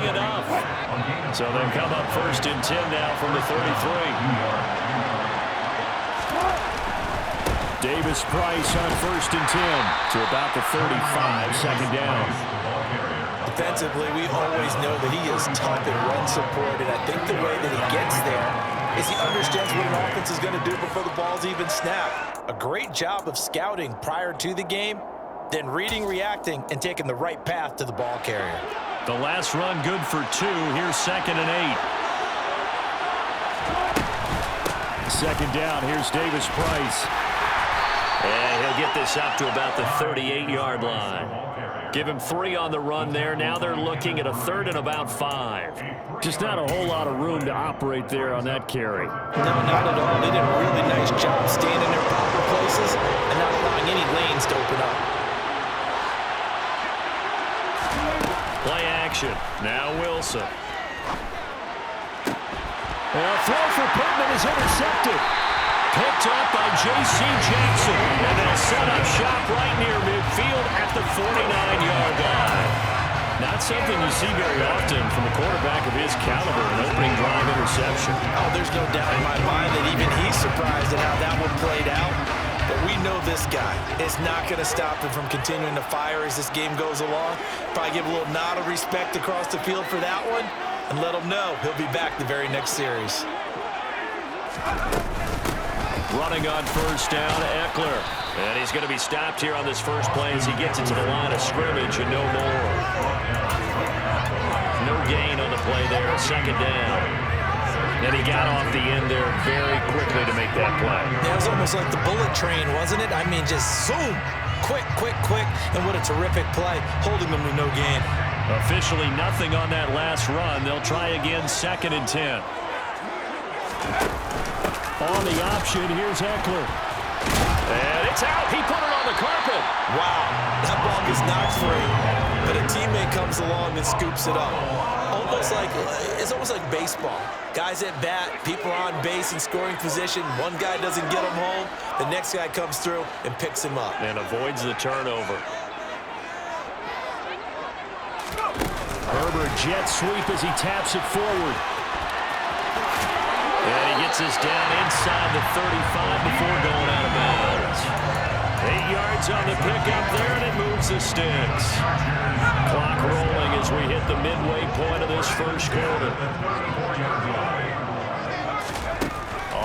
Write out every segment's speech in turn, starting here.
enough. So they've come up 1st and 10 now from the 33. Davis Price on 1st and 10 to about the 35, 2nd down. Defensively, we always know that he is tough in run support, and I think the way that he gets there is he understands what an offense is going to do before the ball's even snapped. A great job of scouting prior to the game, then reading, reacting, and taking the right path to the ball carrier. The last run good for 2. Here's 2nd and 8. 2nd down. Here's Davis Price. And he'll get this up to about the 38-yard line. Give him 3 on the run there. Now they're looking at a 3rd and about 5. Just not a whole lot of room to operate there on that carry. No, not at all. They did a really nice job staying in their proper places and not allowing any lanes to open up. Play action. Now Wilson. And a throw for Pittman is intercepted. Picked up by J.C. Jackson. And they'll set up shop right near midfield at the 49-yard line. Not something you see very often from a quarterback of his caliber, an opening drive interception. Oh, there's no doubt in my mind that even he's surprised at how that one played out. But we know this guy is not going to stop him from continuing to fire as this game goes along. Probably give a little nod of respect across the field for that one and let him know he'll be back the very next series. Running on 1st down, Eckler. And he's going to be stopped here on this first play as he gets it to the line of scrimmage and no more. No gain on the play there, 2nd down. And he got off the end there very quickly to make that play. Yeah, it was almost like the bullet train, wasn't it? I mean, just zoom. Quick, quick, quick. And what a terrific play, holding them to no gain. Officially nothing on that last run. They'll try again, 2nd and 10. On the option, here's Eckler. And it's out. He put it on the carpet. Wow, that ball is not free. But a teammate comes along and scoops it up. It's almost like baseball. Guys at bat, people on base in scoring position. One guy doesn't get him home. The next guy comes through and picks him up. And avoids the turnover. Herbert jet sweep as he taps it forward. And he gets this down inside the 35 before going out of bounds. 8 yards on the pickup there, and it moves the sticks. Clock rolling as we hit the midway point of this first quarter.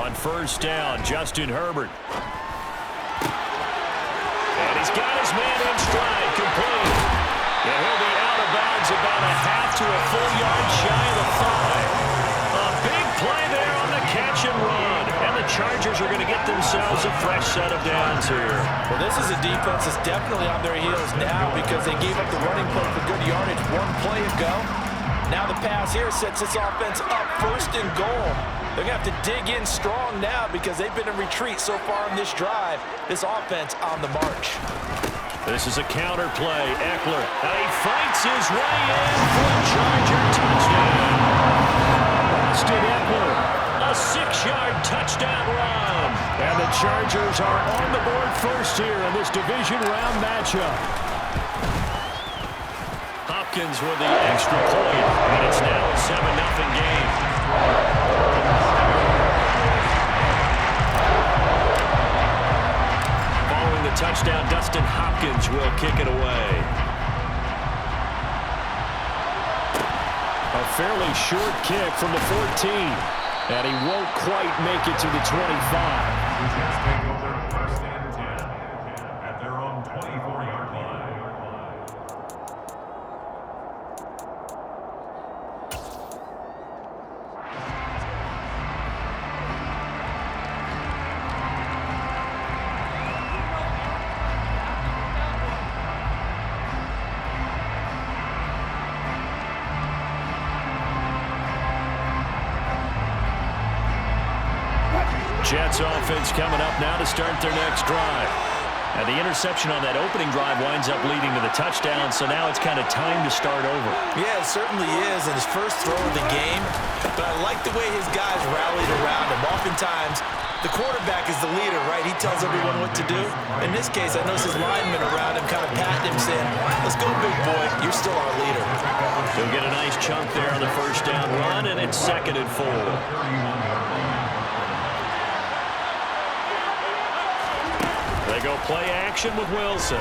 On 1st down, Justin Herbert. And he's got his man in stride, complete. And he'll be out of bounds about a half to a full yard shy of the 5. A big play there on the catch and run. And the Chargers are going to get themselves a fresh set of downs here. Well, this is a defense that's definitely on their heels now because they gave up the running play for good yardage one play ago. Now the pass here sets this offense up 1st and goal. They're going to have to dig in strong now because they've been in retreat so far in this drive. This offense on the march. This is a counter play. Eckler. And he fights his way in for a Charger touchdown. Austin Eckler. A 6-yard touchdown run. And the Chargers are on the board first here in this division round matchup. Hopkins with the extra point. And it's now a 7-0 game. Following the touchdown, Dustin Hopkins will kick it away. A fairly short kick from the 14. And he won't quite make it to the 25. First and 10 at their own 24-yard line. Jets offense coming up now to start their next drive. And the interception on that opening drive winds up leading to the touchdown, so now it's kind of time to start over. Yeah, it certainly is in his first throw of the game. But I like the way his guys rallied around him. Oftentimes, the quarterback is the leader, right? He tells everyone what to do. In this case, I notice his linemen around him kind of patting him, saying, let's go, big boy. You're still our leader. He'll get a nice chunk there on the first down run, and it's 2nd and 4. They go play action with Wilson.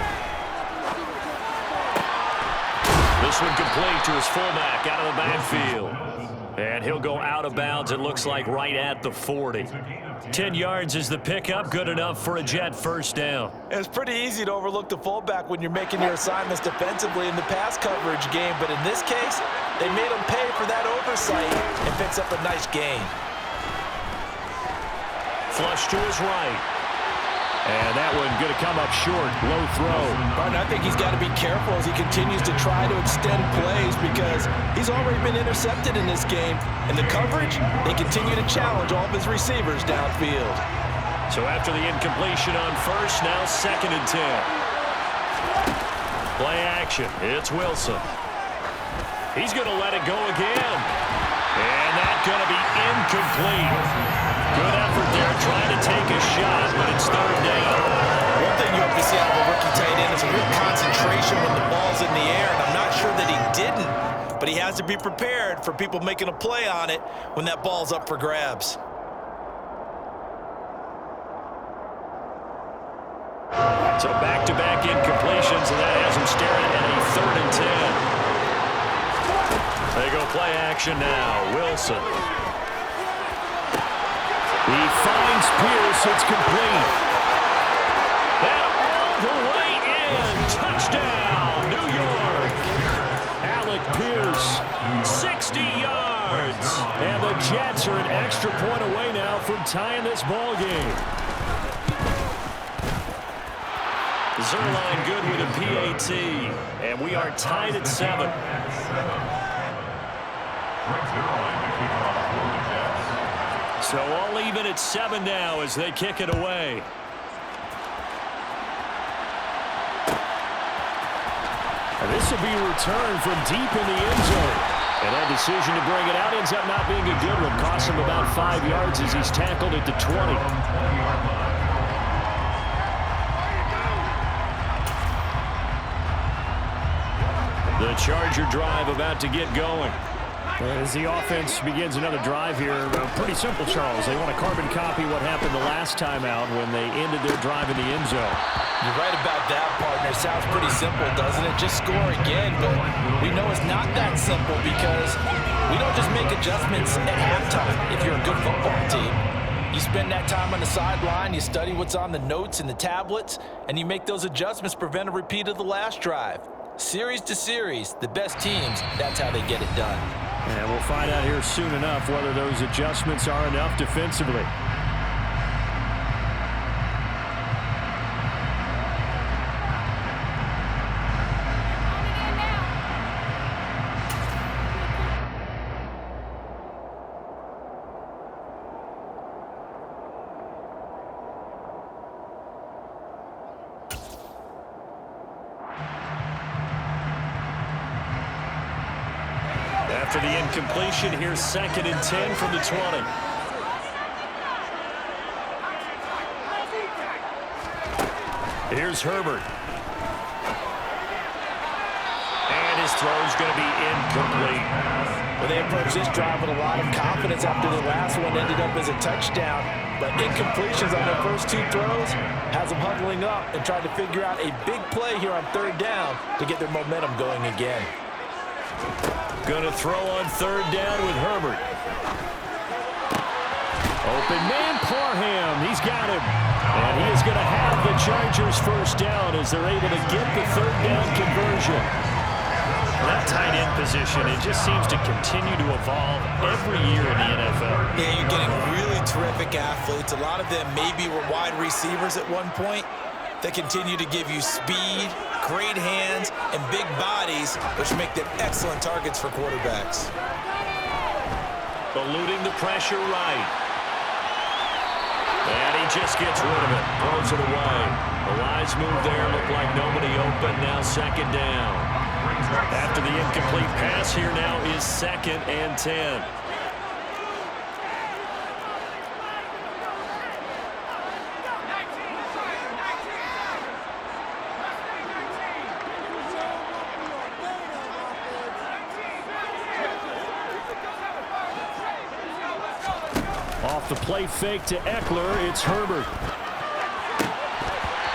This one complete to his fullback out of the backfield. And he'll go out of bounds, it looks like, right at the 40. 10 yards is the pickup, good enough for a Jet first down. It's pretty easy to overlook the fullback when you're making your assignments defensively in the pass coverage game, but in this case, they made him pay for that oversight and picks up a nice gain. Flush to his right. And that one going to come up short. Low throw. Martin, I think he's got to be careful as he continues to try to extend plays because he's already been intercepted in this game. And the coverage, they continue to challenge all of his receivers downfield. So after the incompletion on first, now 2nd and 10. Play action. It's Wilson. He's going to let it go again. And that's going to be incomplete. Good effort there, trying to take a shot, but it's 3rd down. One thing you have to see out of a rookie tight end is a real concentration when the ball's in the air, and I'm not sure that he didn't, but he has to be prepared for people making a play on it when that ball's up for grabs. So back-to-back incompletions, and that has him staring at a 3rd and 10. They go play action now. Wilson. He finds Pierce. It's complete. And all the way in. Touchdown, New York. Alec Pierce, 60 yards. And the Jets are an extra point away now from tying this ball game. Zerline good with a PAT. And we are tied at 7. So all even at 7 now as they kick it away. And this will be returned from deep in the end zone. And that decision to bring it out ends up not being a good one. Costs him about 5 yards as he's tackled at the 20. The Charger drive about to get going. As the offense begins another drive here, pretty simple, Charles. They want to carbon copy what happened the last time out when they ended their drive in the end zone. You're right about that, partner. Sounds pretty simple, doesn't it? Just score again, but we know it's not that simple because we don't just make adjustments at halftime if you're a good football team. You spend that time on the sideline, you study what's on the notes and the tablets, and you make those adjustments to prevent a repeat of the last drive. Series to series, the best teams, that's how they get it done. And we'll find out here soon enough whether those adjustments are enough defensively. After the incompletion, here's 2nd and 10 from the 20. Here's Herbert. And his throw's going to be incomplete. Well, they approached this drive with a lot of confidence after the last one ended up as a touchdown. But incompletions on their first 2 throws has them huddling up and trying to figure out a big play here on 3rd down to get their momentum going again. Going to throw on 3rd down with Herbert. Open man, Parham. He's got him. And he is going to have the Chargers first down as they're able to get the 3rd down conversion. That tight end position, it just seems to continue to evolve every year in the NFL. Yeah, you're getting really terrific athletes. A lot of them maybe were wide receivers at one point. They continue to give you speed, great hands, and big bodies, which make them excellent targets for quarterbacks. Eluding the pressure right. And he just gets rid of it. Throws it away. The wise move there. Looked like nobody open. Now 2nd down. After the incomplete pass here now is 2nd and 10. Off the play fake to Eckler, it's Herbert.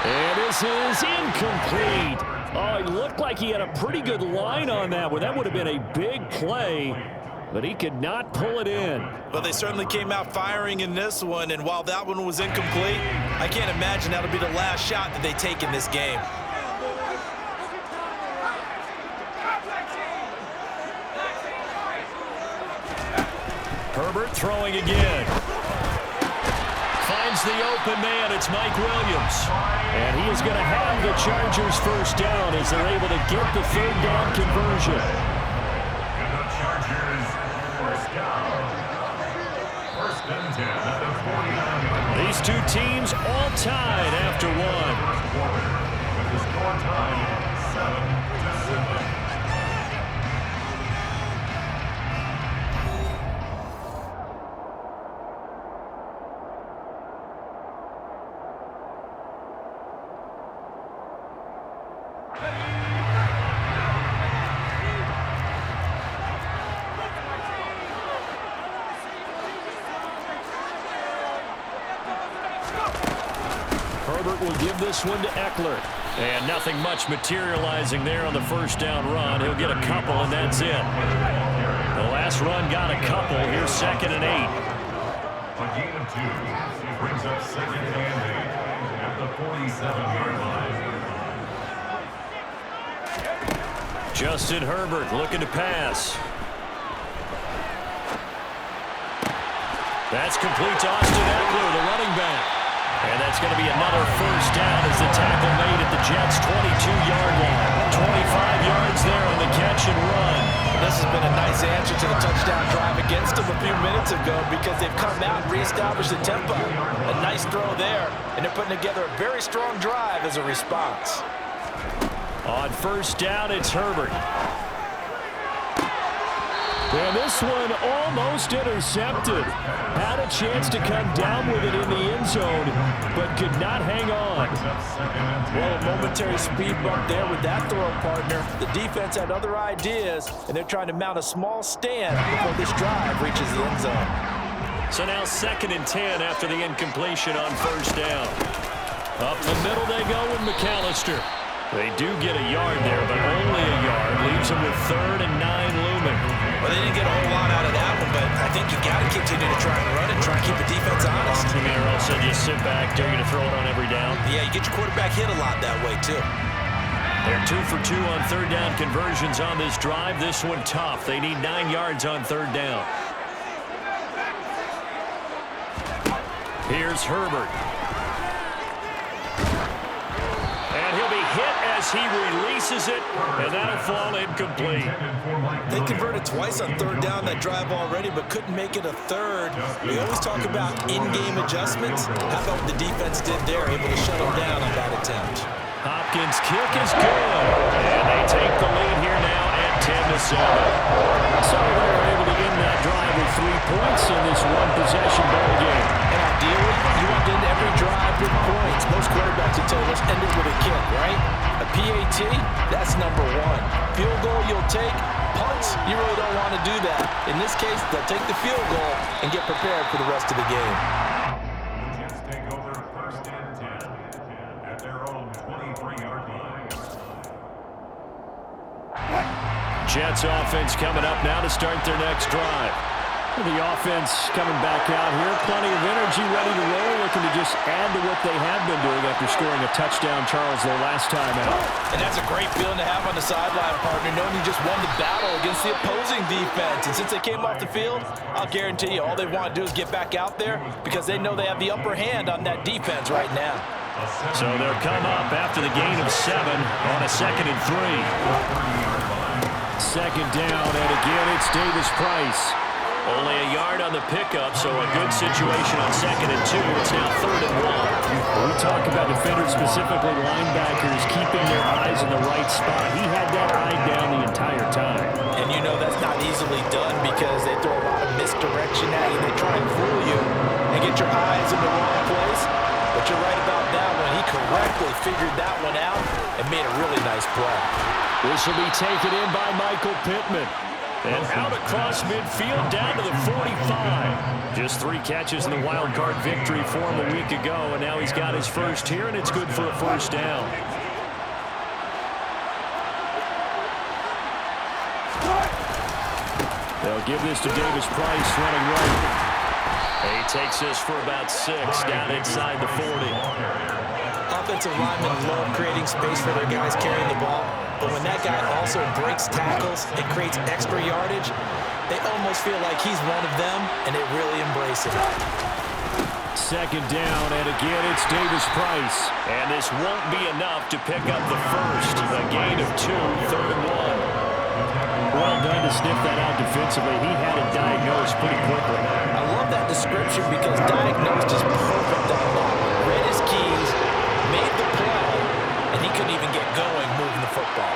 And this is incomplete. Oh, it looked like he had a pretty good line on that one. That would have been a big play, but he could not pull it in. Well, they certainly came out firing in this one, and while that one was incomplete, I can't imagine that'll be the last shot that they take in this game. Herbert throwing again. Finds the open man. It's Mike Williams. And he is going to have the Chargers first down as they're able to get the third down conversion. And the Chargers first down. First and 10 at the 49. These two teams all tied after one. With the score time 7-7. Herbert will give this one to Eckler. And nothing much materializing there on the first down run. He'll get a couple, and that's it. The last run got a couple. Here's 2nd and 8. A gain of 2. It brings up 2nd and 8 at the 47-yard line. Justin Herbert looking to pass. That's complete to Austin Eckler, the running back. And that's going to be another first down as the tackle made at the Jets' 22-yard line. 25 yards there on the catch and run. This has been a nice answer to the touchdown drive against them a few minutes ago because they've come out and reestablished the tempo. A nice throw there, and they're putting together a very strong drive as a response. On first down, it's Herbert. And this one almost intercepted. Had a chance to come down with it in the end zone, but could not hang on. Well, a momentary speed bump there with that throw, partner. The defense had other ideas, and they're trying to mount a small stand before this drive reaches the end zone. So now 2nd and 10 after the incompletion on first down. Up the middle they go with McAllister. They do get a yard there, but only a yard. Leaves them with 3rd and 9 looming. Well, they didn't get a whole lot out of that one, but I think you got to continue to try and run it, try and keep the defense honest. I mean, or else they just sit back, dare you to throw it on every down. Yeah, you get your quarterback hit a lot that way, too. They're 2 for 2 on third down conversions on this drive. This one tough. They need 9 yards on third down. Here's Herbert. And he'll be hit as he releases it, and that'll fall incomplete. They converted twice on third down that drive already, but couldn't make it a third. We always talk about in-game adjustments. How about what the defense did there, able to shut them down on that attempt? Hopkins' kick is good, and they take the lead here now at 10-7. So they were able to end that drive with 3 points in this one-possession ball game. And ideally, you want to end every drive with points. Most quarterbacks will tell you, let's end it with a kick, right? A PAT, that's number 1. Field goal you'll take. Punts, you really don't want to do that. In this case, they'll take the field goal and get prepared for the rest of the game. The Jets take over 1st and 10 at their own 23-yard line. Jets offense coming up now to start their next drive. The offense coming back out here. Plenty of energy, ready to roll, looking to just add to what they have been doing after scoring a touchdown, Charles, their last time out. And that's a great feeling to have on the sideline, partner, knowing you just won the battle against the opposing defense. And since they came off the field, I'll guarantee you all they want to do is get back out there because they know they have the upper hand on that defense right now. So they'll come up after the gain of 7 on a 2nd and 3. 2nd down, and again it's Davis Price. Only a yard on the pickup, so a good situation on 2nd and 2. It's now 3rd and 1. We talk about defenders, specifically linebackers, keeping their eyes in the right spot. He had that eye down the entire time. And you know that's not easily done because they throw a lot of misdirection at you. They try and fool you and get your eyes in the wrong place. But you're right about that one. He correctly figured that one out and made a really nice play. This will be taken in by Michael Pittman. And out across midfield down to the 45. Just 3 catches in the wild card victory for him a week ago, and now he's got his first here, and it's good for a first down. They'll give this to Davis Price running right. He takes this for about 6 down inside the 40. Offensive linemen love creating space for their guys carrying the ball, but when that guy also breaks tackles and creates extra yardage, they almost feel like he's one of them, and they really embrace it. 2nd down, and again it's Davis Price. And this won't be enough to pick up the first. A gain of 2, 3rd and 1. Well done to sniff that out defensively. He had it diagnosed pretty quickly. I love that description because diagnosed is perfect on that. Read his keys, made the play, and he couldn't even get going moving the football.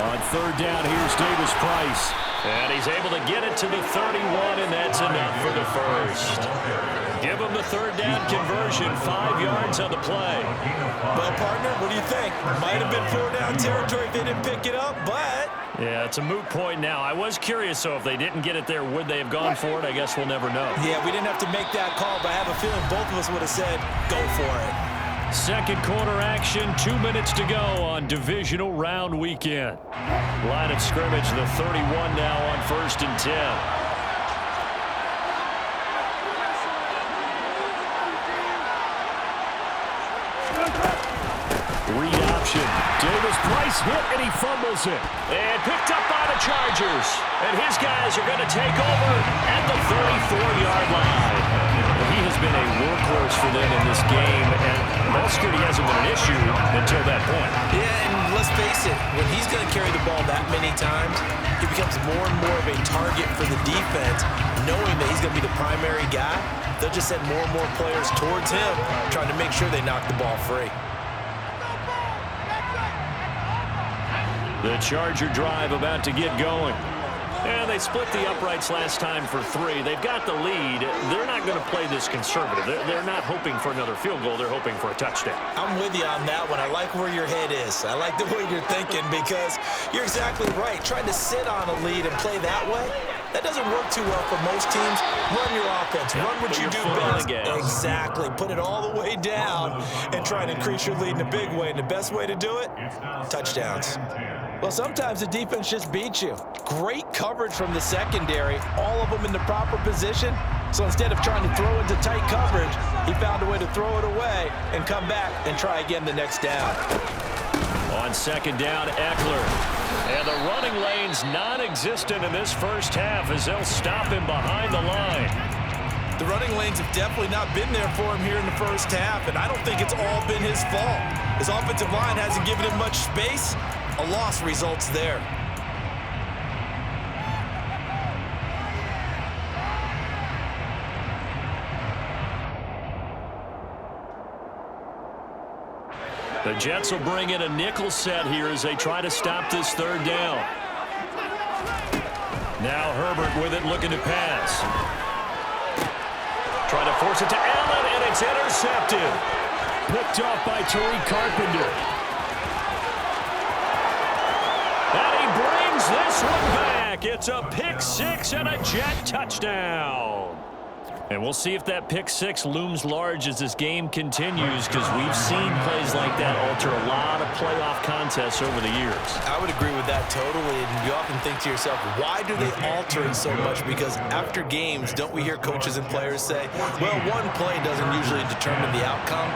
On 3rd down, here's Davis Price. And he's able to get it to the 31, and that's enough for the first. Give him the 3rd down conversion, 5 yards on the play. Well, partner, what do you think? Might have been 4 down territory if they didn't pick it up, but... Yeah, it's a moot point now. I was curious, so if they didn't get it there, would they have gone for it? I guess we'll never know. Yeah, we didn't have to make that call, but I have a feeling both of us would have said, go for it. 2nd quarter action, 2 minutes to go on divisional round weekend. Line of scrimmage, the 31 now on 1st and 10. Read option. Davis Price hit, and he fumbles it. And picked up by the Chargers. And his guys are going to take over at the 34-yard line. He has been a workhorse for them in this game, and ball security hasn't been an issue until that point. Yeah, and let's face it, when he's going to carry the ball that many times, he becomes more and more of a target for the defense, knowing that he's going to be the primary guy. They'll just send more and more players towards him, trying to make sure they knock the ball free. The Charger drive about to get going. And they split the uprights last time for 3. They've got the lead. They're not going to play this conservative. They're not hoping for another field goal. They're hoping for a touchdown. I'm with you on that one. I like where your head is. I like the way you're thinking because you're exactly right. Trying to sit on a lead and play that way, that doesn't work too well for most teams. Run your offense. Run what you do best. Exactly. Put it all the way down and try and increase your lead in a big way. And the best way to do it? Touchdowns. Well, sometimes the defense just beats you. Great coverage from the secondary, all of them in the proper position. So instead of trying to throw into tight coverage, he found a way to throw it away and come back and try again the next down. On 2nd down, Eckler. And the running lane's non-existent in this first half as they'll stop him behind the line. The running lanes have definitely not been there for him here in the first half, and I don't think it's all been his fault. His offensive line hasn't given him much space. A loss results there. The Jets will bring in a nickel set here as they try to stop this 3rd down. Now Herbert with it, looking to pass. Trying to force it to Allen, and it's intercepted. Picked off by Tariq Carpenter. And he brings this one back. It's a pick 6 and a Jet touchdown. And we'll see if that pick 6 looms large as this game continues, because we've seen plays like that alter a lot of playoff contests over the years. I would agree with that totally, and you often think to yourself, why do they alter it so much? Because after games, don't we hear coaches and players say, well, one play doesn't usually determine the outcome?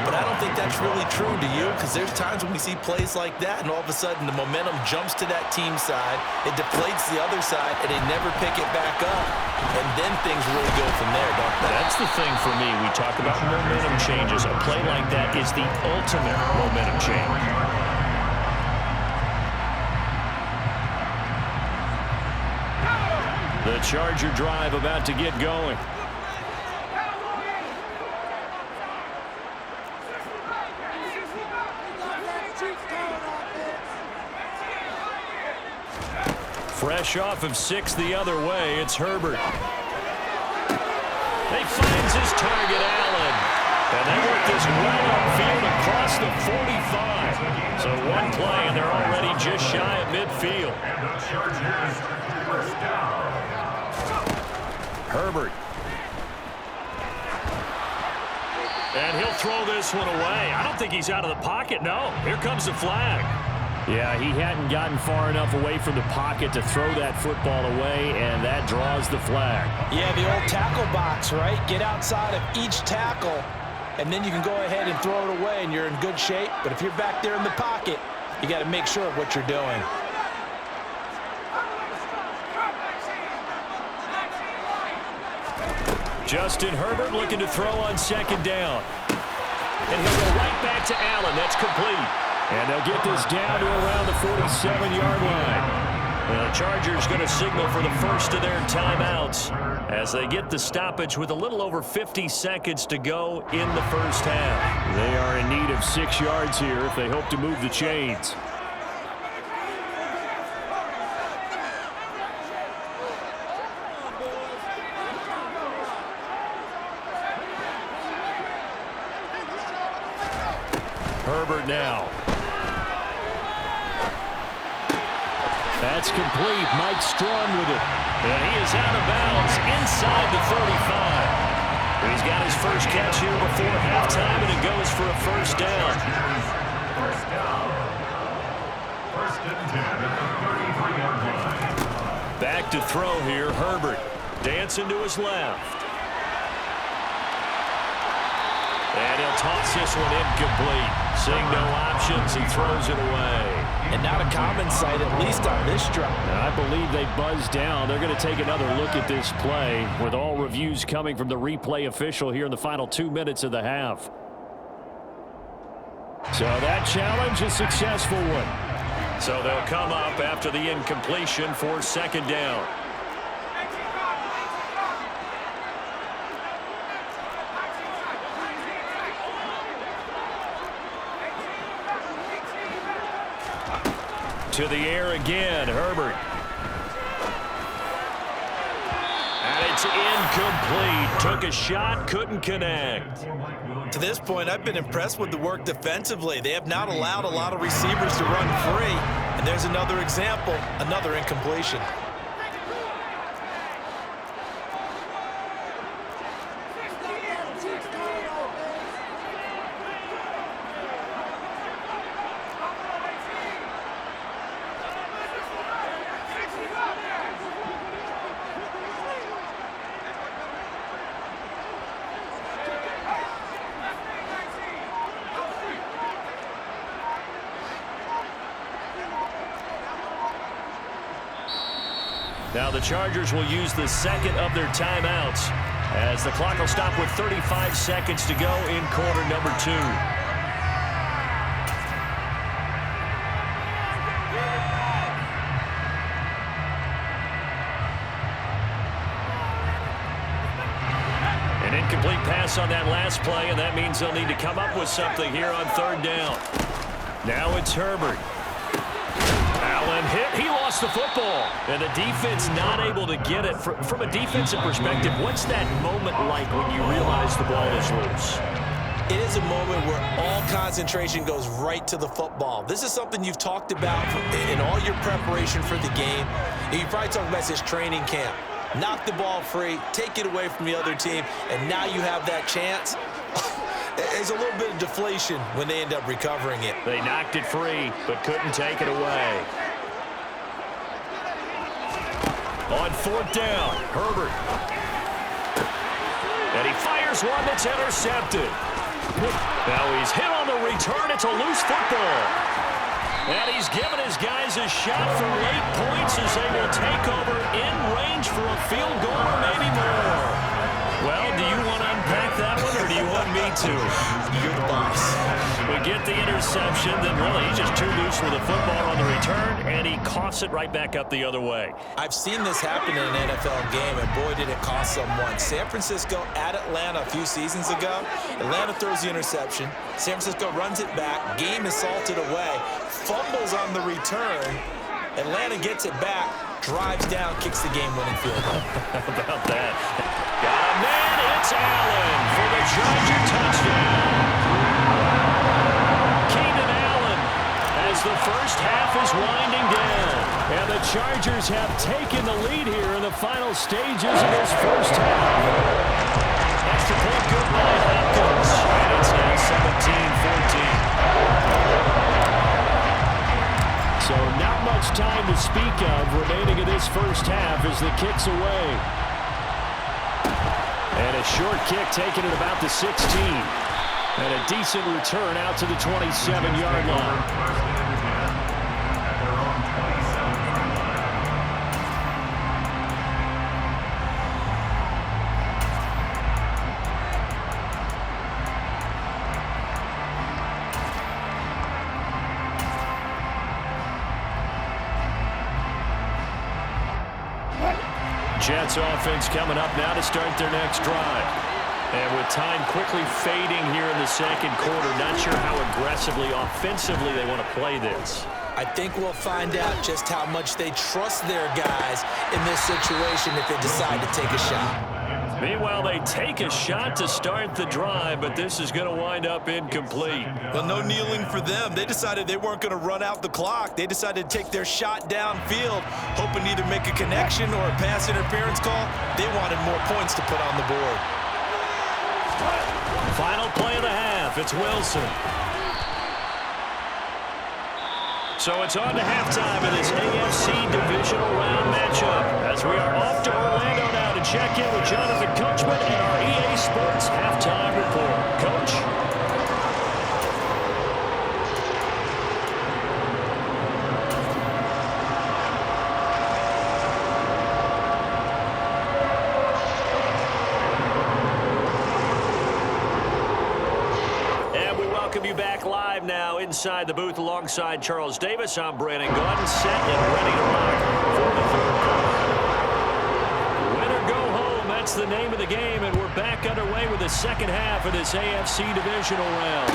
But I don't think that's really true, do you? Because there's times when we see plays like that, and all of a sudden the momentum jumps to that team side, it deflates the other side, and they never pick it back up. And then things really go from there, don't they? That's the thing for me. We talk about momentum changes. A play like that is the ultimate momentum change. The Charger drive about to get going. Fresh off of 6 the other way, it's Herbert. He finds his target, Allen. And they work this well upfield across the 45. So one play, and they're already just shy of midfield. And the Chargers, first down. Herbert. And he'll throw this one away. I don't think he's out of the pocket. No, here comes the flag. Yeah, he hadn't gotten far enough away from the pocket to throw that football away, and that draws the flag. Yeah, the old tackle box, right? Get outside of each tackle, and then you can go ahead and throw it away, and you're in good shape. But if you're back there in the pocket, you got to make sure of what you're doing. Justin Herbert looking to throw on second down. And he'll go right back to Allen. That's complete. And they'll get this down to around the 47-yard line. Well, the Chargers going to signal for the first of their timeouts as they get the stoppage with a little over 50 seconds to go in the first half. They are in need of 6 yards here if they hope to move the chains. Herbert now. That's complete. Mike Strong with it. And he is out of bounds inside the 35. He's got his first catch here before halftime, and it goes for a first down. First down. First and 10 at the 33-yard line. Back to throw here, Herbert. Dancing to his left. And he'll toss this one incomplete. Seeing no options, he throws it away. And not a common sight, at least on this drive. I believe they buzzed down. They're going to take another look at this play with all reviews coming from the replay official here in the final 2 minutes of the half. So that challenge, a successful one. So they'll come up after the incompletion for second down. To the air again, Herbert. And it's incomplete. Took a shot, couldn't connect. To this point, I've been impressed with the work defensively. They have not allowed a lot of receivers to run free. And there's another example, another incompletion. Now the Chargers will use the second of their timeouts as the clock will stop with 35 seconds to go in quarter number 2. An incomplete pass on that last play, and that means they'll need to come up with something here on third down. Now it's Herbert. Allen hit. He lost the football. And the defense not able to get it. From a defensive perspective, what's that moment like when you realize the ball is loose? It is a moment where all concentration goes right to the football. This is something you've talked about in all your preparation for the game. And you probably talked about this training camp. Knock the ball free, take it away from the other team, and now you have that chance. There's a little bit of deflation when they end up recovering it. They knocked it free, but couldn't take it away. On fourth down, Herbert. And he fires one that's intercepted. Now he's hit on the return. It's a loose football. And he's given his guys a shot for late points as they will take over in range for a field goal or maybe more. Well, do you want to unpack that one, or do you want me to? You're the boss. We get the interception, then really he's just too loose with the football on the return, and he coughs it right back up the other way. I've seen this happen in an NFL game, and boy, did it cost someone. San Francisco at Atlanta a few seasons ago. Atlanta throws the interception. San Francisco runs it back. Game is salted away. Fumbles on the return. Atlanta gets it back, drives down, kicks the game-winning field goal. How about that? Got a man, it's Allen for the Charger touchdown. Keenan Allen the first half is winding down. And the Chargers have taken the lead here in the final stages of this first half. Extra point good by Hopkins. And it's now 17-14. So not much time to speak of remaining in this first half as the kick's away. And a short kick taken at about the 16. And a decent return out to the 27-yard line. Jets offense coming up now to start their next drive. And with time quickly fading here in the second quarter, not sure how aggressively, offensively they want to play this. I think we'll find out just how much they trust their guys in this situation if they decide to take a shot. Meanwhile, they take a shot to start the drive, but this is going to wind up incomplete. Well, no kneeling for them. They decided they weren't going to run out the clock. They decided to take their shot downfield, hoping to either make a connection or a pass interference call. They wanted more points to put on the board. Final play of the half. It's Wilson. So it's on to halftime in this AFC divisional round matchup as we are off to Orlando now to check in with Jonathan Coachman and our EA Sports halftime report. Coach? You back live now inside the booth alongside Charles Davis. I'm Brandon Gordon, set and ready to rock for the third quarter. Win or go home, that's the name of the game, and we're back underway with the second half of this AFC divisional round.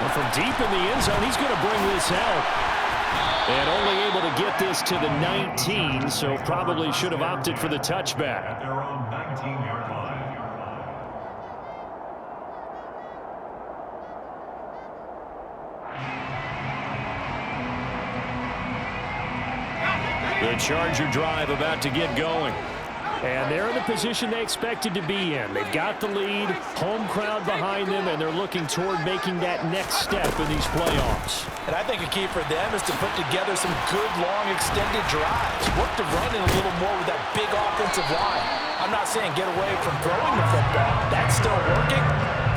And from deep in the end zone, he's going to bring this out. And only able to get this to the 19, so probably should have opted for the touchback. Their own 19-yard line. The Charger drive about to get going. And they're in the position they expected to be in. They've got the lead, home crowd behind them, and they're looking toward making that next step in these playoffs. And I think a key for them is to put together some good, long, extended drives. Work the run in a little more with that big offensive line. I'm not saying get away from throwing the football. That's still working.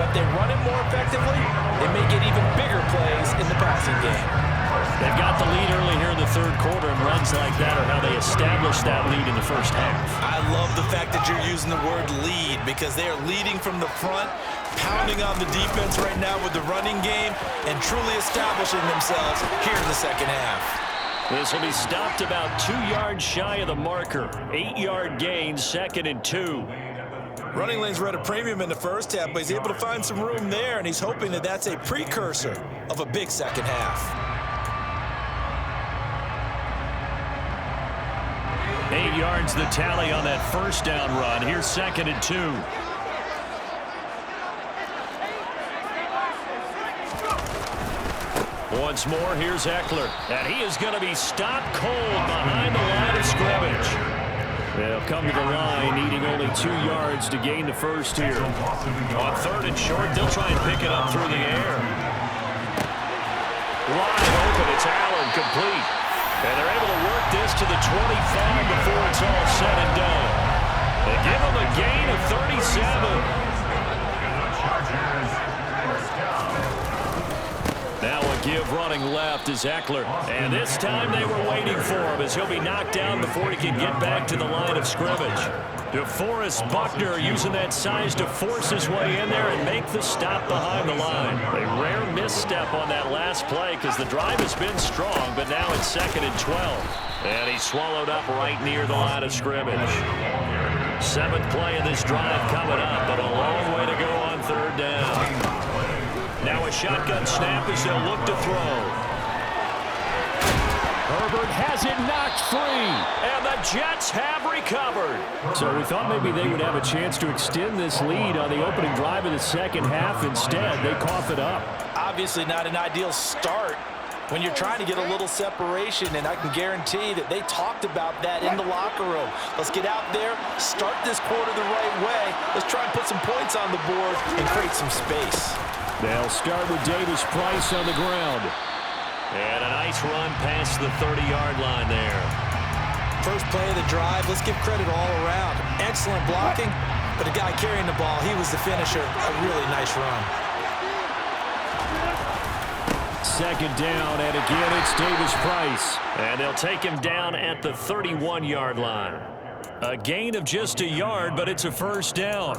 But they run it more effectively, they may get even bigger plays in the passing game. They've got the lead early here in the third quarter, and runs like that are how they establish that lead in the first half. I love the fact that you're using the word lead because they are leading from the front, pounding on the defense right now with the running game, and truly establishing themselves here in the second half. This will be stopped about 2 yards shy of the marker. 8-yard gain, 2nd and 2. Running lanes were at a premium in the first half, but he's able to find some room there, and he's hoping that that's a precursor of a big second half. 8 yards the tally on that first down run. Here's 2nd and 2. Once more, here's Eckler. And he is going to be stopped cold behind the line of scrimmage. They'll come to the line, needing only 2 yards to gain the first here. On 3rd and short, they'll try and pick it up through the air. Wide open, it's Allen, complete. And they're able to work this to the 25 before it's all said and done. They give them a gain of 37. Now a give running left is Eckler. And this time they were waiting for him as he'll be knocked down before he can get back to the line of scrimmage. DeForest Buckner using that size to force his way in there and make the stop behind the line. A rare misstep on that last play because the drive has been strong, but now it's 2nd and 12. And he's swallowed up right near the line of scrimmage. 7th play of this drive coming up, but a long way to go on 3rd down. Now a shotgun snap as they'll look to throw. Herbert has it knocked free, and the Jets have recovered. So we thought maybe they would have a chance to extend this lead on the opening drive of the second half. Instead, they cough it up. Obviously not an ideal start when you're trying to get a little separation, and I can guarantee that they talked about that in the locker room. Let's get out there, start this quarter the right way. Let's try and put some points on the board and create some space. They'll start with Davis Price on the ground. And a nice run past the 30-yard line there. First play of the drive, let's give credit all around. Excellent blocking, but the guy carrying the ball, he was the finisher. A really nice run. Second down, and again it's Davis Price. And they'll take him down at the 31-yard line. A gain of just a yard, but it's a first down.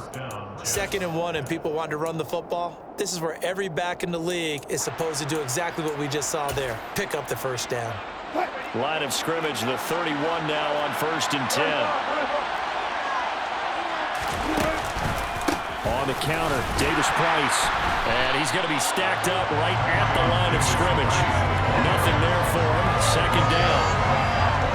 2nd and 1, and people want to run the football. This is where every back in the league is supposed to do exactly what we just saw there. Pick up the first down. Line of scrimmage, the 31 now on 1st and 10. On the counter, Davis Price. And he's going to be stacked up right at the line of scrimmage. Nothing there for him. 2nd down.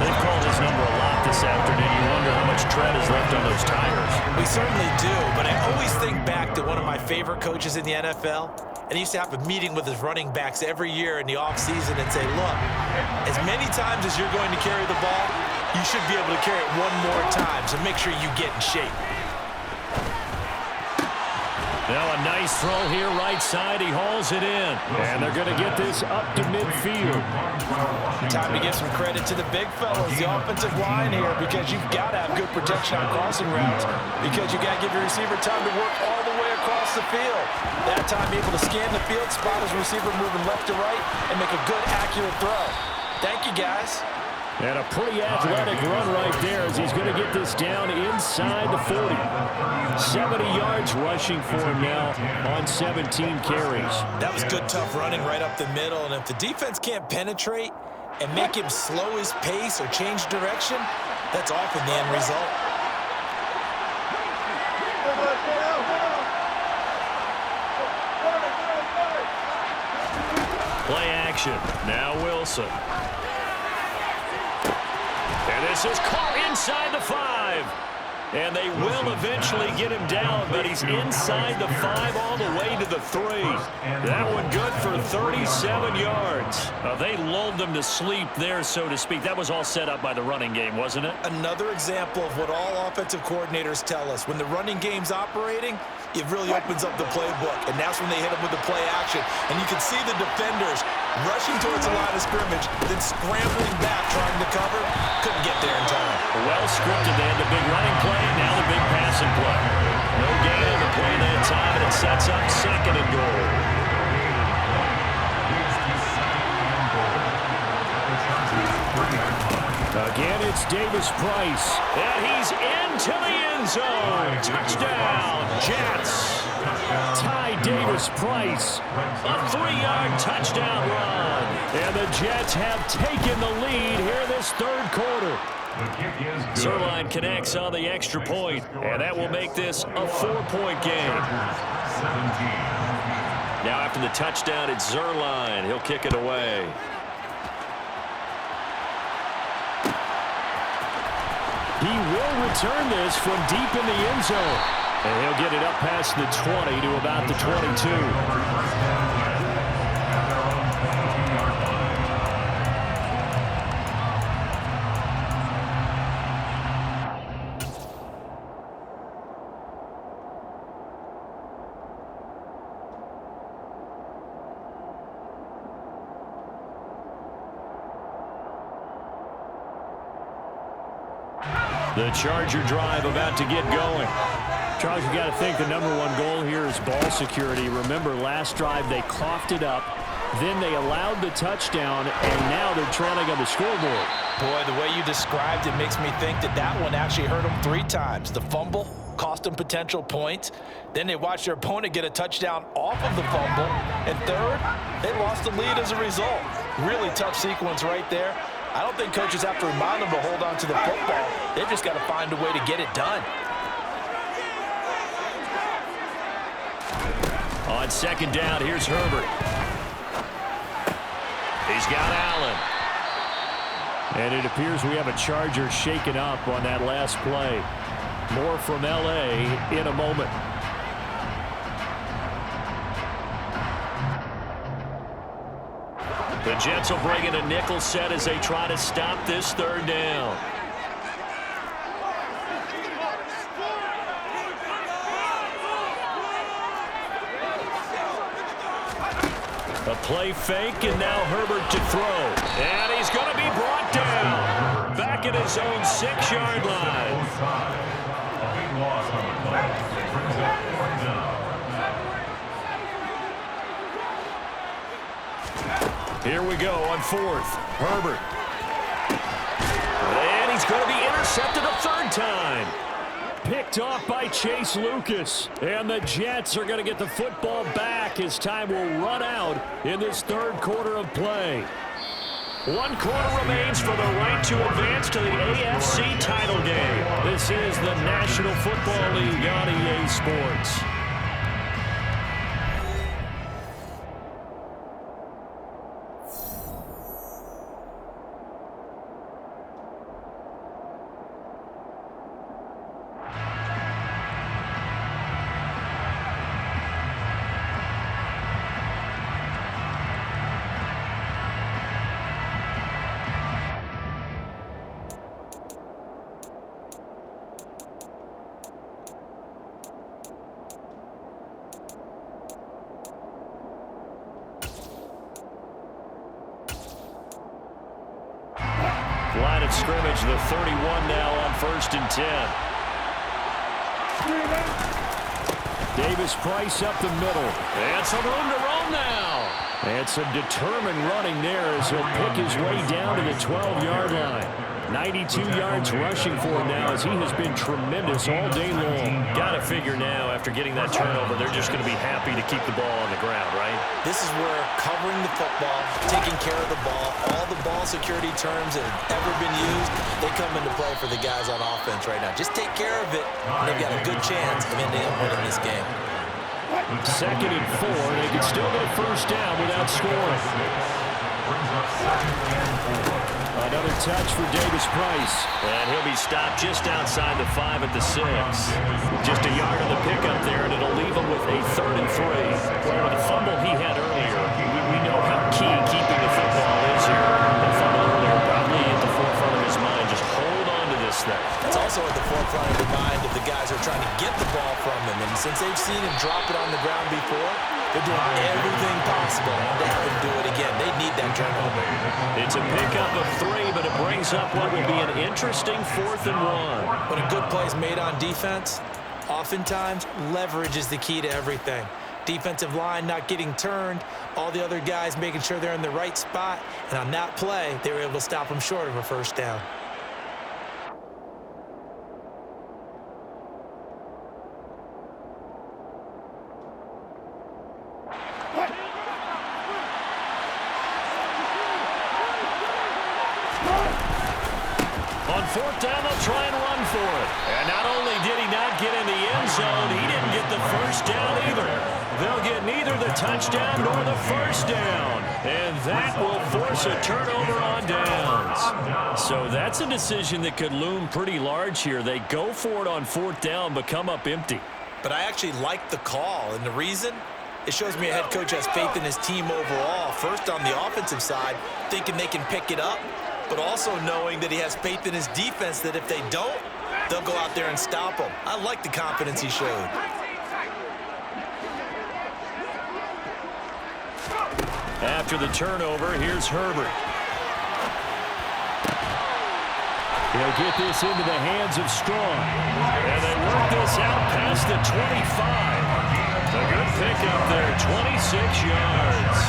They've called his number a lot this afternoon. You wonder how much tread is left on those tires. We certainly do, but I always think back to one of my favorite coaches in the NFL, and he used to have a meeting with his running backs every year in the offseason and say, look, as many times as you're going to carry the ball, you should be able to carry it one more time, so make sure you get in shape. Now a nice throw here right side. He hauls it in. And they're going to get this up to midfield. Time to give some credit to the big fellas, the offensive line here, because you've got to have good protection on crossing routes, because you got to give your receiver time to work all the way across the field. That time able to scan the field, spot his receiver moving left to right, and make a good, accurate throw. Thank you, guys. And a pretty athletic run right there as he's going to get this down inside the 40. 70 yards rushing for him now on 17 carries. That was good, tough running right up the middle. And if the defense can't penetrate and make him slow his pace or change direction, that's often the end result. Play action. Now Wilson. And this is caught inside the 5. And they will eventually get him down, but he's inside the 5 all the way to the 3. That one good for 37 yards. They lulled them to sleep there, so to speak. That was all set up by the running game, wasn't it? Another example of what all offensive coordinators tell us. When the running game's operating, it really opens up the playbook, and that's when they hit him with the play action. And you can see the defenders rushing towards the line of scrimmage, then scrambling back trying to cover. Couldn't get there in time. Well scripted. They had the big running play, now the big passing play. No gain on the play that time, and it sets up 2nd and goal. Again, it's Davis Price. And he's into the end zone. Touchdown, Jets. Ty Davis Price. A 3-yard touchdown run. And the Jets have taken the lead here this 3rd quarter. Zerline connects on the extra point, and that will make this a 4-point game. Now after the touchdown, it's Zerline. He'll kick it away. He will return this from deep in the end zone. And he'll get it up past the 20 to about the 22. The Charger drive about to get going. Charles, you got to think the #1 goal here is ball security. Remember, last drive they coughed it up, then they allowed the touchdown, and now they're trailing on the scoreboard. Boy, the way you described it makes me think that that one actually hurt them 3 times. The fumble cost them potential points. Then they watched their opponent get a touchdown off of the fumble. And third, they lost the lead as a result. Really tough sequence right there. I don't think coaches have to remind them to hold on to the football. They've just got to find a way to get it done. On 2nd down, here's Herbert. He's got Allen. And it appears we have a Charger shaken up on that last play. More from L.A. in a moment. The Jets will bring in a nickel set as they try to stop this third down. A play fake, and now Herbert to throw. And he's going to be brought down. Back at his own 6-yard line. A big loss on the play. Brings up 4th down. Here we go on 4th. Herbert. And he's going to be intercepted a third time. Picked off by Chase Lucas. And the Jets are going to get the football back as time will run out in this third quarter of play. 1 quarter remains for the right to advance to the AFC title game. This is the National Football League on EA Sports. Line of scrimmage, the 31 now on 1st and 10. Davis Price up the middle. And some room to roam now. And some determined running there as he'll pick his way down to the 12-yard line. 92 yards rushing for him now as he has been tremendous all day long. Got to figure now after getting that turnover, they're just going to be happy to keep the ball on the ground, right? This is where covering the football, taking care of the ball, all the ball security terms that have ever been used, they come into play for the guys on offense right now. Just take care of it, and they've got a good chance of ending up winning this game. 2nd and 4, they can still get a first down without scoring. Another touch for Davis Price. And he'll be stopped just outside the 5 at the 6. Just a yard on the pickup there, and it'll leave him with a 3rd and 3. Well, the fumble he had earlier, we know how key keeping the football is here. That fumble earlier probably at the forefront of his mind. Just hold on to this thing. It's also at the forefront of the mind of the guys who are trying to get the ball from him. And since they've seen him drop it on the ground before, they're doing everything possible to have him do it again. They need that turnover. It's a pickup of 3, but it brings up what will be an interesting 4th and 1. When a good play is made on defense, oftentimes leverage is the key to everything. Defensive line not getting turned, all the other guys making sure they're in the right spot, and on that play, they were able to stop them short of a first down. On 4th down, they'll try and run for it. And not only did he not get in the end zone, he didn't get the first down either. They'll get neither the touchdown nor the first down. And that will force a turnover on downs. So that's a decision that could loom pretty large here. They go for it on 4th down, but come up empty. But I actually like the call, and the reason? It shows me a head coach has faith in his team overall. First on the offensive side, thinking they can pick it up, but also knowing that he has faith in his defense that if they don't, they'll go out there and stop him. I like the confidence he showed. After the turnover, here's Herbert. He'll get this into the hands of Strong. And they work this out past the 25. A good pickup there, 26 yards.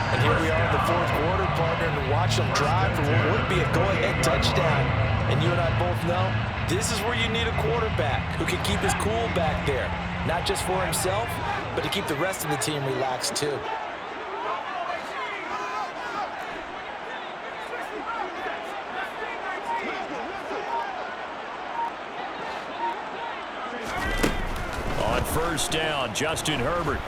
And here we are in the 4th quarter, partner, and watch them drive for what would be a go-ahead touchdown. And you and I both know this is where you need a quarterback who can keep his cool back there. Not just for himself, but to keep the rest of the team relaxed too. On 1st down, Justin Herbert.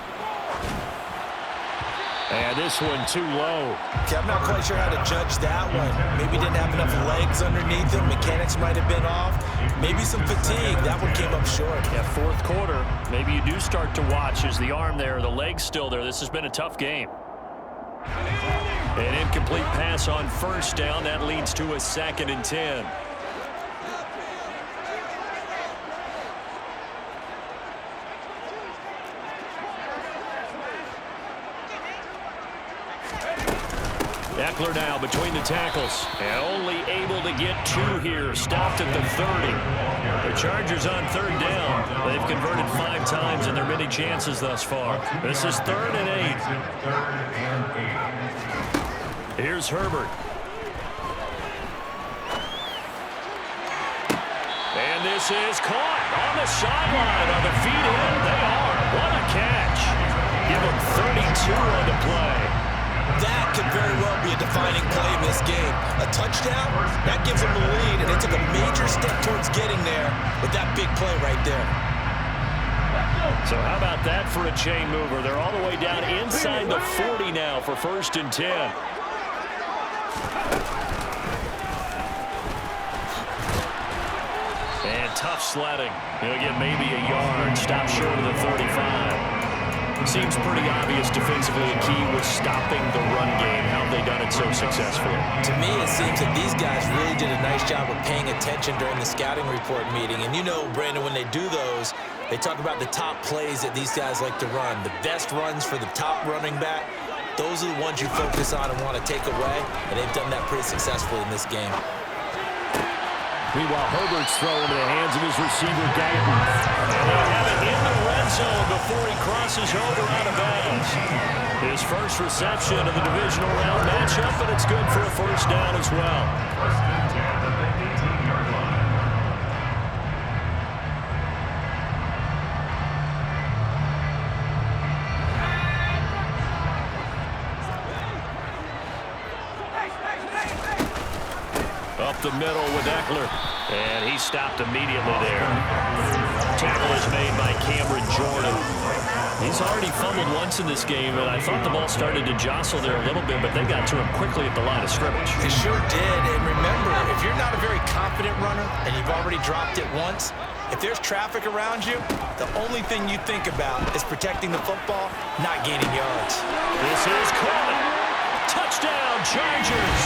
And this one too low. Okay, I'm not quite sure how to judge that one. Maybe didn't have enough legs underneath him. Mechanics might have been off. Maybe some fatigue. That one came up short. Yeah, 4th quarter. Maybe you do start to watch. Is the arm there, the leg's still there. This has been a tough game. An incomplete pass on first down. That leads to a 2nd and 10. Eckler now between the tackles. And only able to get 2 here. Stopped at the 30. The Chargers on 3rd down. They've converted 5 times in their many chances thus far. This is 3rd and 8. Here's Herbert. And this is caught on the sideline on the feet in. They are. What a catch. Give them 32 on the play. That could very well be a defining play in this game. A touchdown, that gives them the lead, and they took a major step towards getting there with that big play right there. So how about that for a chain mover? They're all the way down inside the 40 now for 1st and 10. And tough sledding. He'll get maybe a yard. Stop short of the 35. Seems pretty obvious defensively a key was stopping the run game. How have they done it so successfully? To me, it seems that these guys really did a nice job of paying attention during the scouting report meeting. And you know, Brandon, when they do those, they talk about the top plays that these guys like to run. The best runs for the top running back, those are the ones you focus on and want to take away. And they've done that pretty successfully in this game. Meanwhile, Herbert's throwing into the hands of his receiver, Guyton. And they'll have it in the red zone before he crosses over out of bounds. His first reception of the divisional round matchup, but it's good for a 1st down as well. 1st and 10 at the 18-yard line. Up the middle with Eckler. And he stopped immediately there. Tackle is made by Cameron Jordan. He's already fumbled once in this game, and I thought the ball started to jostle there a little bit, but they got to him quickly at the line of scrimmage. They sure did. And remember, if you're not a very confident runner and you've already dropped it once, if there's traffic around you, the only thing you think about is protecting the football, not gaining yards. This is caught. Touchdown, Chargers.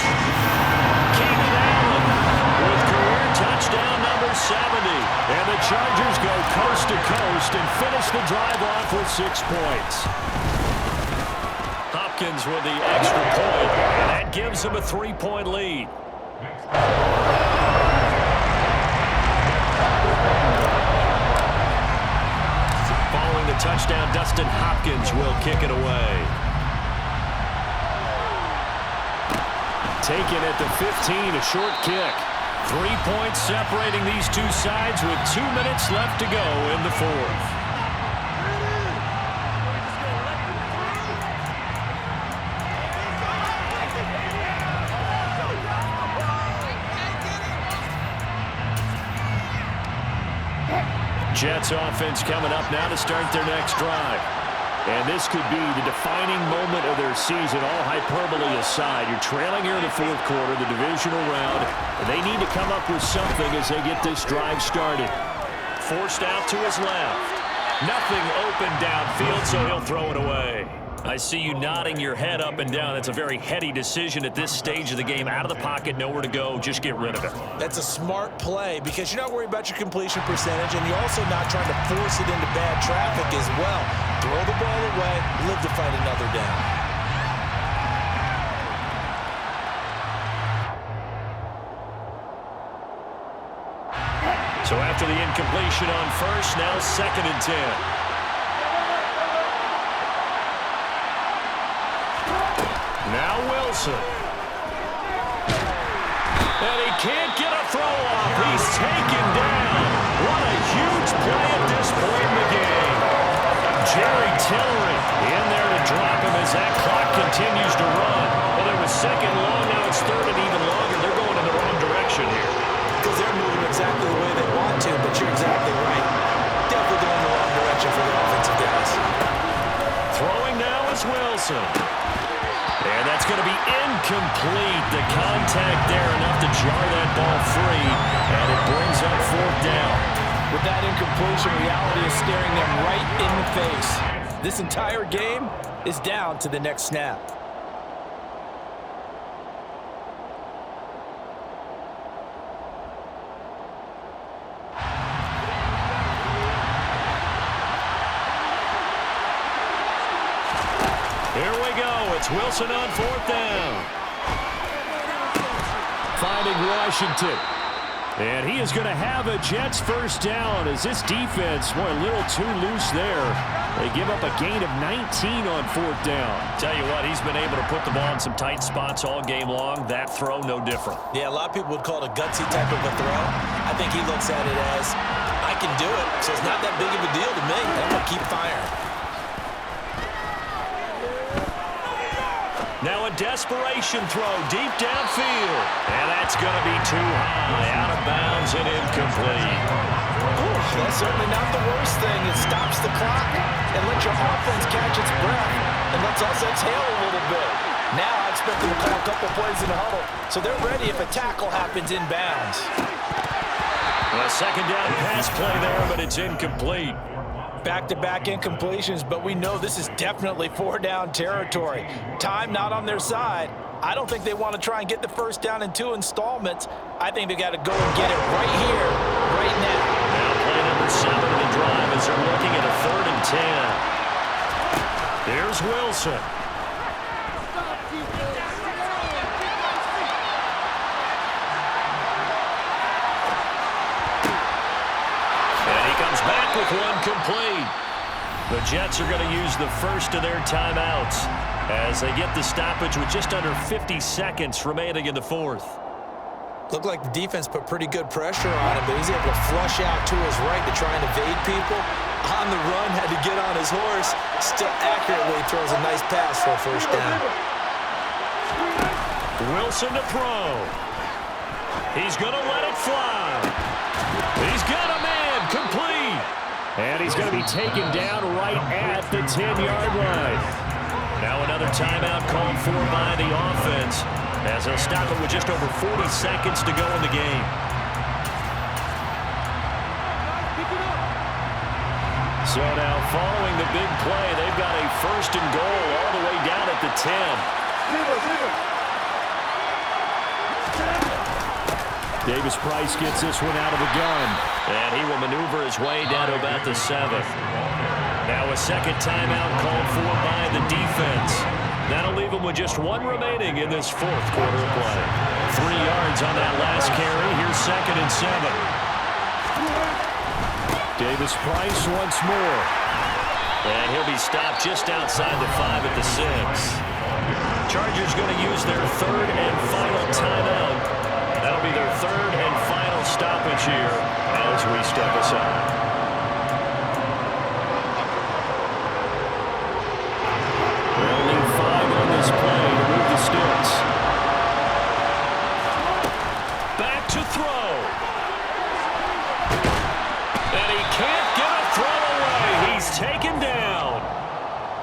Keenan Allen with career touchdown number 70. And the Chargers go coast to coast and finish the drive off with 6 points. Hopkins with the extra point, and that gives him a 3-point lead. Following the touchdown, Dustin Hopkins will kick it away. Taken at the 15, a short kick. 3 points separating these two sides with 2 minutes left to go in the 4th. Jets offense coming up now to start their next drive. And this could be the defining moment of their season, all hyperbole aside. You're trailing here in the 4th quarter, the divisional round, and they need to come up with something as they get this drive started. Forced out to his left. Nothing open downfield, so he'll throw it away. I see you nodding your head up and down. That's a very heady decision at this stage of the game. Out of the pocket, nowhere to go. Just get rid of it. That's a smart play because you're not worried about your completion percentage, and you're also not trying to force it into bad traffic as well. Throw the ball away, live to fight another down. So after the incompletion on first, now 2nd and 10. Now Wilson. And he can't get a throw off. He's taken down. What a huge play at this point in the game. Jerry Tillery in there to drop him as that clock continues to run. Well, it was 2nd long, now it's 3rd and even longer. They're going in the wrong direction here. Because they're moving exactly the way they want to, but you're exactly right. Definitely going in the wrong direction for the offensive guys. Throwing now is Wilson. And that's going to be incomplete. The contact there enough to jar that ball free, and it brings up 4th down. With that incompletion, reality is staring them right in the face. This entire game is down to the next snap. Here we go. It's Wilson on fourth down. Finding Washington. And he is going to have a Jets first down as this defense were a little too loose there. They give up a gain of 19 on fourth down. Tell you what, he's been able to put the ball in some tight spots all game long. That throw, no different. Yeah, a lot of people would call it a gutsy type of a throw. I think he looks at it as, I can do it, so it's not that big of a deal to me. I'm going to keep firing. Now a desperation throw deep downfield. And that's going to be too high, out of bounds and incomplete. Ooh, that's certainly not the worst thing. It stops the clock and lets your offense catch its breath and lets us exhale a little bit. Now I expect them to call a couple plays in the huddle, so they're ready if a tackle happens in bounds. A second down pass play there, but it's incomplete. Back-to-back incompletions, but we know this is definitely four-down territory. Time not on their side. I don't think they want to try and get the first down in 2 installments. I think they got to go and get it right here, right now. Now play number 7 of the drive as they're looking at a 3rd and 10. Here's Wilson. Back with one complete. The Jets are going to use the first of their timeouts as they get the stoppage with just under 50 seconds remaining in the 4th. Looked like the defense put pretty good pressure on him, but he's able to flush out to his right to try and evade people. On the run, had to get on his horse. Still accurately throws a nice pass for a first down. Wilson to throw. He's going to let it fly. He's got a man complete. And he's going to be taken down right at the 10-yard line. Now another timeout called for by the offense as they'll stop it with just over 40 seconds to go in the game. So now following the big play, they've got a 1st and goal all the way down at the 10. Davis-Price gets this one out of the gun. And he will maneuver his way down to about the 7th. Now a second timeout called for by the defense. That'll leave him with just 1 remaining in this 4th quarter of play. 3 yards on that last carry. Here's 2nd and 7. Davis-Price once more. And he'll be stopped just outside the 5 at the 6. Chargers going to use their 3rd and final timeout. That'll be their 3rd and final stoppage here as we step aside. Only 5 on this play to move the sticks. Back to throw. And he can't get a throw away. He's taken down.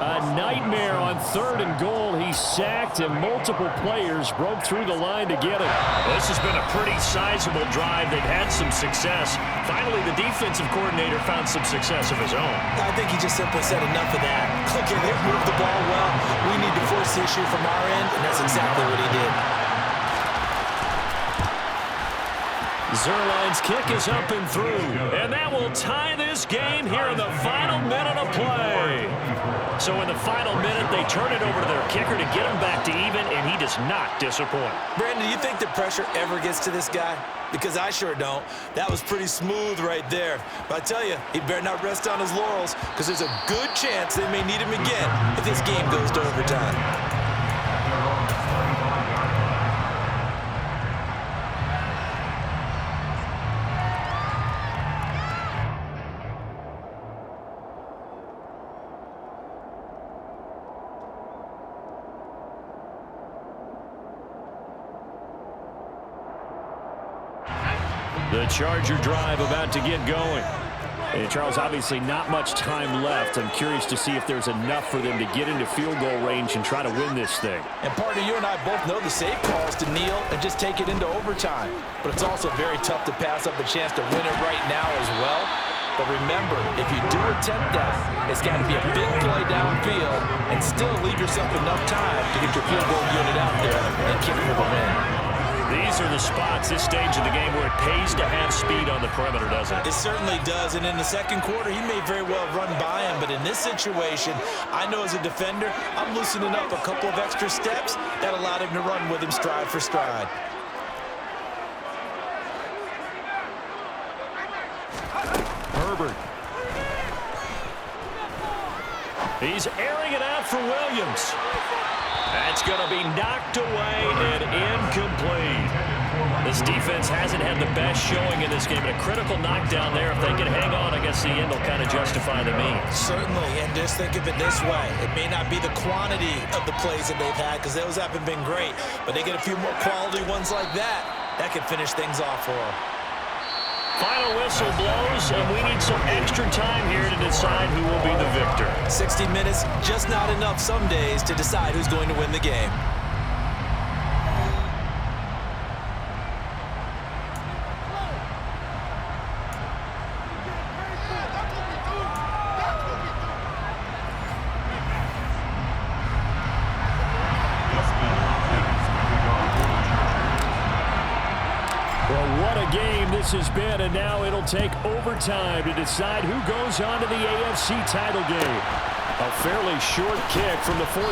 A nightmare on 3rd and goal. He sacked and multiple players broke through the line to get him. This has been a pretty sizable drive. They've had some success. Finally, the defensive coordinator found some success of his own. I think he just simply said enough of that. Okay, they've moved the ball well. We need to force the issue from our end, and that's exactly what he did. Zerline's kick is up and through, and that will tie this game here in the final minute of play. So in the final minute, they turn it over to their kicker to get him back to even, and he does not disappoint. Brandon, do you think the pressure ever gets to this guy? Because I sure don't. That was pretty smooth right there. But I tell you, he better not rest on his laurels, because there's a good chance they may need him again if this game goes to overtime. The Charger drive about to get going. And Charles, obviously not much time left. I'm curious to see if there's enough for them to get into field goal range and try to win this thing. And partner, you and I both know the safe call is to kneel and just take it into overtime. But it's also very tough to pass up a chance to win it right now as well. But remember, if you do attempt that, it's got to be a big play downfield and still leave yourself enough time to get your field goal unit out there and kick for the win. These are the spots, this stage of the game, where it pays to have speed on the perimeter, doesn't it? It certainly does, and in the second quarter, he may very well run by him, but in this situation, I know as a defender, I'm loosening up a couple of extra steps that allowed him to run with him stride for stride. Herbert. He's airing it out for Williams. That's going to be knocked away and incomplete. This defense hasn't had the best showing in this game, but a critical knockdown there. If they can hang on, I guess the end will kind of justify the means. Certainly, and just think of it this way. It may not be the quantity of the plays that they've had because those haven't been great, but they get a few more quality ones like that. That can finish things off for them. Final whistle blows, and we need some extra time here to decide who will be the victor. 60 minutes, just not enough some days to decide who's going to win the game. This has been, and now it'll take overtime to decide who goes on to the AFC title game. A fairly short kick from the 14.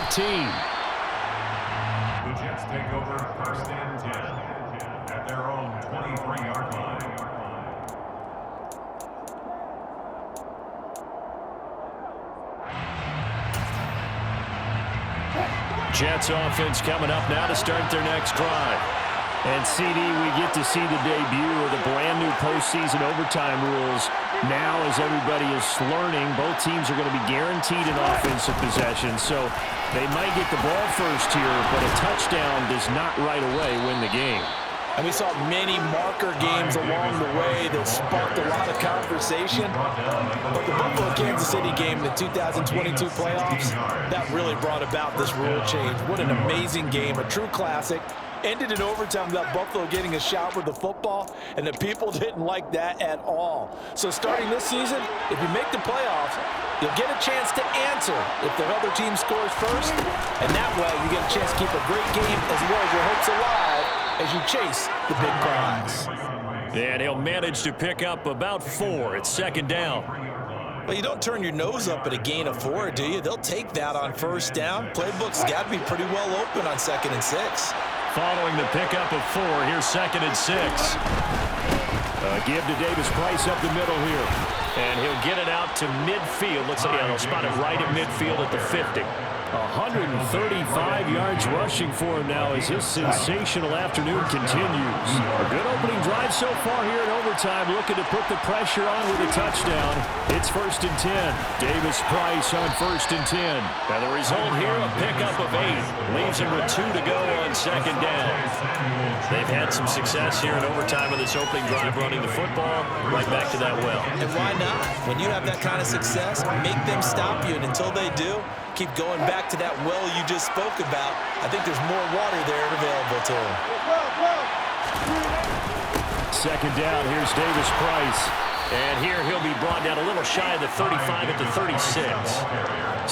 The Jets take over 1st and 10 at their own 23-yard line. Jets offense coming up now to start their next drive. And, CD, we get to see the debut of the brand-new postseason overtime rules. Now, as everybody is learning, both teams are going to be guaranteed an offensive possession. So they might get the ball first here, but a touchdown does not right away win the game. And we saw many marker games along the way that sparked a lot of conversation. But the Buffalo-Kansas City game in the 2022 playoffs, that really brought about this rule change. What an amazing game, a true classic. Ended in overtime without Buffalo getting a shot with the football, and the people didn't like that at all. So starting this season, if you make the playoffs, you'll get a chance to answer if the other team scores first, and that way you get a chance to keep a great game as well as your hopes alive as you chase the big prize. And he'll manage to pick up about 4. It's second down. Well, you don't turn your nose up at a gain of 4, do you? They'll take that on first down. Playbook's got to be pretty well open on 2nd and 6. Following the pickup of 4, here's 2nd and 6. Give to Davis Price up the middle here. And he'll get it out to midfield. Looks like they'll spot it right at midfield at the 50. 135 yards rushing for him now as his sensational afternoon continues. A good opening drive so far here in overtime, looking to put the pressure on with a touchdown. It's 1st and 10. Davis Price on 1st and 10. Now the result here, a pickup of 8. Leaves him with 2 to go on 2nd down. They've had some success here in overtime with this opening drive running the football right back to that well. And why not? When you have that kind of success, make them stop you, and until they do, keep going back to that well you just spoke about. I think there's more water there available to him. 2nd down, here's Davis Price. And here he'll be brought down a little shy of the 35 at the 36.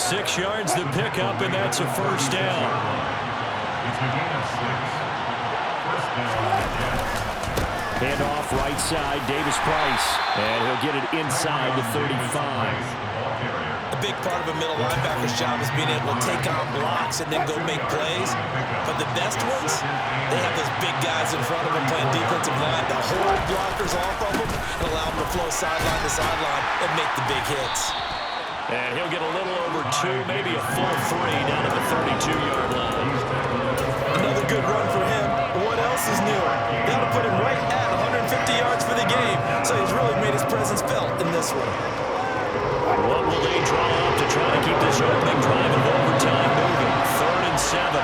6 yards the pickup, and that's a 1st down. Hand off right side, Davis Price. And he'll get it inside the 35. A big part of a middle linebacker's job is being able to take on blocks and then go make plays. But the best ones, they have those big guys in front of them playing defensive line. They'll hold blockers off of them and allow them to flow sideline to sideline and make the big hits. And he'll get a little over 2, maybe a full 3 down at the 32-yard line. Another good run for him. What else is new? That'll put him right at 150 yards for the game. So he's really made his presence felt in this one. What will they draw up to try to keep this opening drive of overtime moving? 3rd and 7.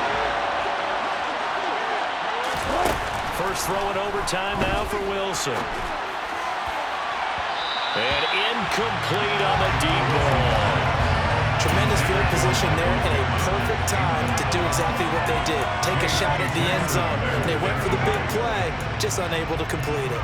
First throw in overtime now for Wilson. And incomplete on the deep ball. Tremendous field position there and a perfect time to do exactly what they did. Take a shot at the end zone. They went for the big play, just unable to complete it.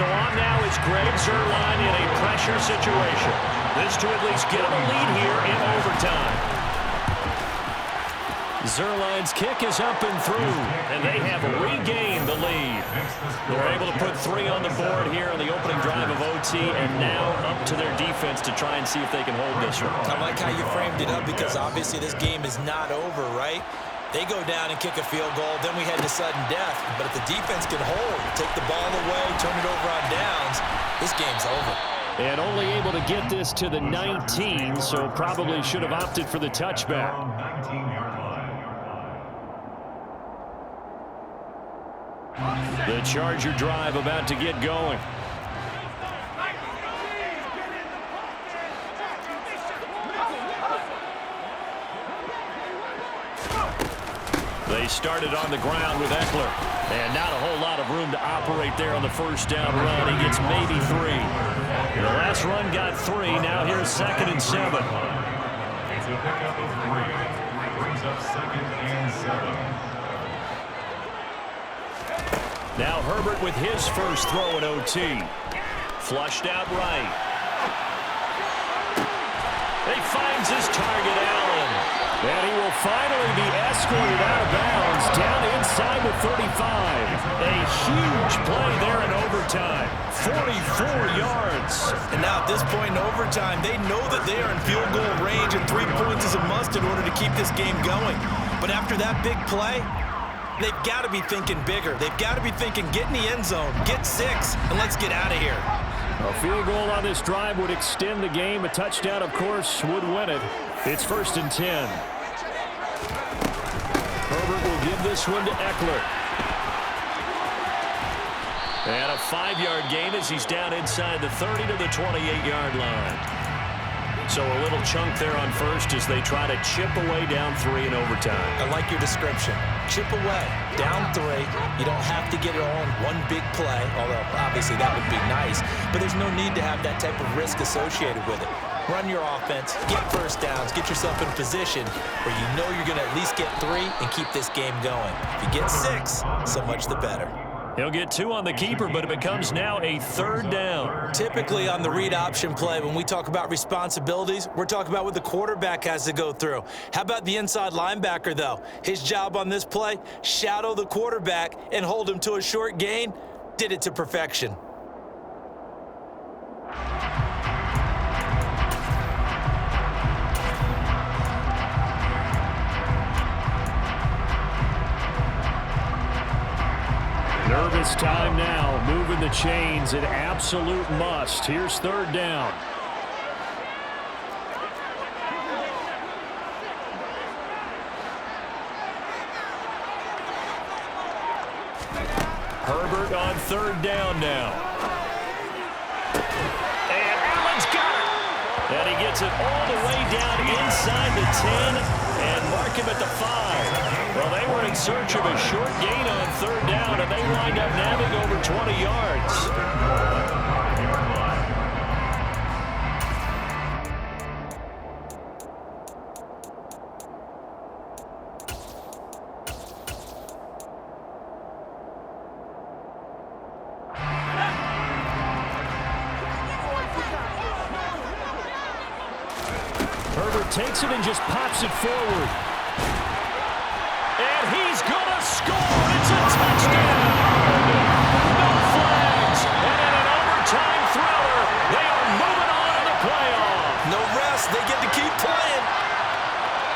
So on now is Greg Zuerlein in a pressure situation. This to at least get him a lead here in overtime. Zuerlein's kick is up and through, and they have regained the lead. They're able to put 3 on the board here on the opening drive of OT, and now up to their defense to try and see if they can hold this one. I like how you framed it up because obviously this game is not over, right? They go down and kick a field goal, then we head to sudden death. But if the defense can hold, take the ball away, turn it over on downs, this game's over. And only able to get this to the 19, so probably should have opted for the touchback. 19-yard line. The Charger drive about to get going. They started on the ground with Eckler. And not a whole lot of room to operate there on the first down run. He gets maybe 3. The last run got 3. Now here's 2nd and 7. It's a pickup of 3. Brings up 2nd and 7. Now Herbert with his first throw in OT. Flushed out right. He finds his target, Allen. And he will finally be escorted out of bounds down inside the 35. A huge play there in overtime. 44 yards. And now at this point in overtime, they know that they are in field goal range and 3 points is a must in order to keep this game going. But after that big play, they've got to be thinking bigger. They've got to be thinking, get in the end zone, get 6, and let's get out of here. A field goal on this drive would extend the game. A touchdown, of course, would win it. It's 1st and 10. Herbert will give this one to Eckler. And a 5-yard gain as he's down inside the 30 to the 28-yard line. So a little chunk there on first as they try to chip away down 3 in overtime. I like your description. Chip away, down 3. You don't have to get it all in one big play, although obviously that would be nice. But there's no need to have that type of risk associated with it. Run your offense, get first downs, get yourself in a position where you know you're going to at least get 3 and keep this game going. If you get 6, so much the better. He'll get 2 on the keeper, but it becomes now a 3rd down. Typically on the read option play, when we talk about responsibilities, we're talking about what the quarterback has to go through. How about the inside linebacker, though? His job on this play, shadow the quarterback and hold him to a short gain. Did it to perfection. Nervous time now, moving the chains, an absolute must. Here's 3rd down. Herbert on 3rd down now. And Allen's got it. And he gets it all the way down inside the 10 and mark him at the 5. Well, they were in search of a short gain on 3rd down, and they wind up nabbing over 20 yards. Herbert takes it and just pops it forward. And he's going to score. It's a touchdown. No flags. And in an overtime thriller, they are moving on in the playoff. No rest. They get to keep playing.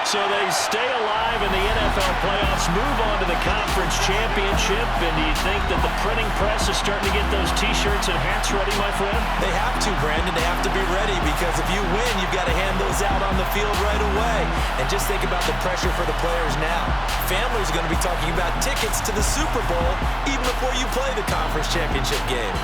So they stay alive in the NFL playoffs, move on to the conference championship. And do you think that the printing press is starting to get those T-shirts and hats ready, my friend? They have to, Brandon. They have to be ready because if you win, you've got to hand those out on the field right away. And just think about the pressure for the players now. Families are going to be talking about tickets to the Super Bowl even before you play the conference championship game.